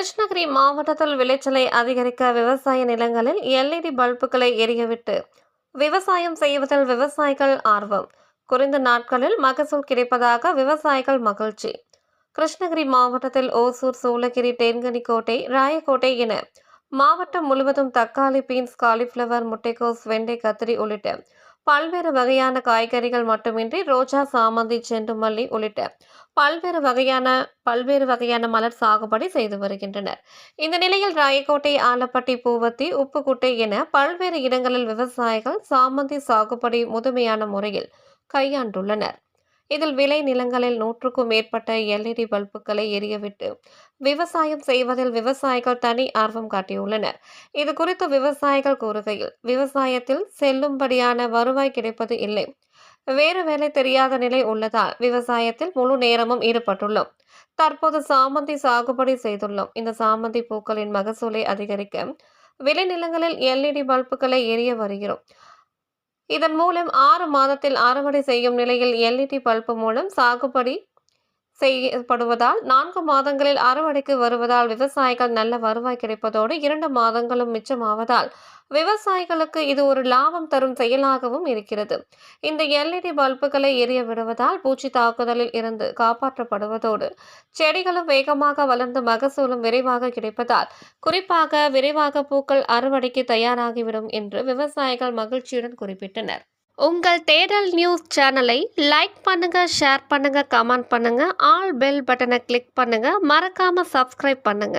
கிருஷ்ணகிரி மாவட்டத்தில் விளைச்சலை அதிகரிக்க விவசாய நிலங்களில் எல்இடி பல்புகளை எரியவிட்டு விவசாயம் செய்வதில் விவசாயிகள் ஆர்வம். குறைந்த நாட்களில் மகசூல் கிடைப்பதாக விவசாயிகள் மகிழ்ச்சி. கிருஷ்ணகிரி மாவட்டத்தில் ஓசூர், சூளகிரி, தேன்கனிக்கோட்டை, ராயக்கோட்டை என மாவட்டம் முழுவதும் தக்காளி, பீன்ஸ், காலிஃபிளவர், முட்டைக்கோஸ், வெண்டை, கத்திரி உள்ளிட்ட பல்வேறு வகையான காய்கறிகள் மட்டுமின்றி ரோஜா, சாமந்தி, செண்டுமல்லி உள்ளிட்ட பல்வேறு வகையான மலர் சாகுபடி செய்து வருகின்றனர். இந்த நிலையில் ராயக்கோட்டை, ஆலப்பட்டி, பூவத்தி, உப்புக்குட்டை என பல்வேறு இடங்களில் விவசாயிகள் சாமந்தி சாகுபடி முதுமையான முறையில் கையாண்டுள்ளனர். இதில் விளை நிலங்களில் 100க்கும் மேற்பட்ட எல்இடி பல்புகளை எரியவிட்டு விவசாயம் செய்வதில் விவசாயிகள் தனி ஆர்வம் காட்டியுள்ளனர். இது குறித்து விவசாயிகள் கூறுகையில், விவசாயத்தில் செல்லும்படியான வருவாய் கிடைப்பது இல்லை. வேறு வேலை தெரியாத நிலை உள்ளதால் விவசாயத்தில் முழு நேரமும் ஈடுபட்டுள்ளோம். தற்போது சாமந்தி சாகுபடி செய்துள்ளோம். இந்த சாமந்தி பூக்களின் மகசூலை அதிகரிக்க விளைநிலங்களில் எல்இடி பல்புகளை எரிய வருகிறோம். இதன் மூலம் 6 மாதத்தில் அறுவடை செய்யும் நிலையில் எல்இடி பல்பு மூலம் சாகுபடி செய்யப்படுவதால் 4 மாதங்களில் அறுவடைக்கு வருவதால் விவசாயிகள் நல்ல வருவாய் கிடைப்பதோடு 2 மாதங்களும் மிச்சமாவதால் விவசாயிகளுக்கு இது ஒரு லாபம் தரும் செயலாகவும் இருக்கிறது. இந்த எல்இடி பல்புகளை எரிய விடுவதால் பூச்சி தாக்குதலில் இருந்து காப்பாற்றப்படுவதோடு செடிகளும் வேகமாக வளர்ந்து மகசூலும் விரைவாக கிடைப்பதால் குறிப்பாக விரைவாக பூக்கள் அறுவடைக்கு தயாராகிவிடும் என்று விவசாயிகள் மகிழ்ச்சியுடன் குறிப்பிட்டனர். உங்கள் தேடல் நியூஸ் சேனலை லைக் பண்ணுங்க, ஷேர் பண்ணுங்க, கமெண்ட் பண்ணுங்க, ஆல் பெல் பட்டனை கிளிக் பண்ணுங்க, மறக்காம சப்ஸ்கிரைப் பண்ணுங்க.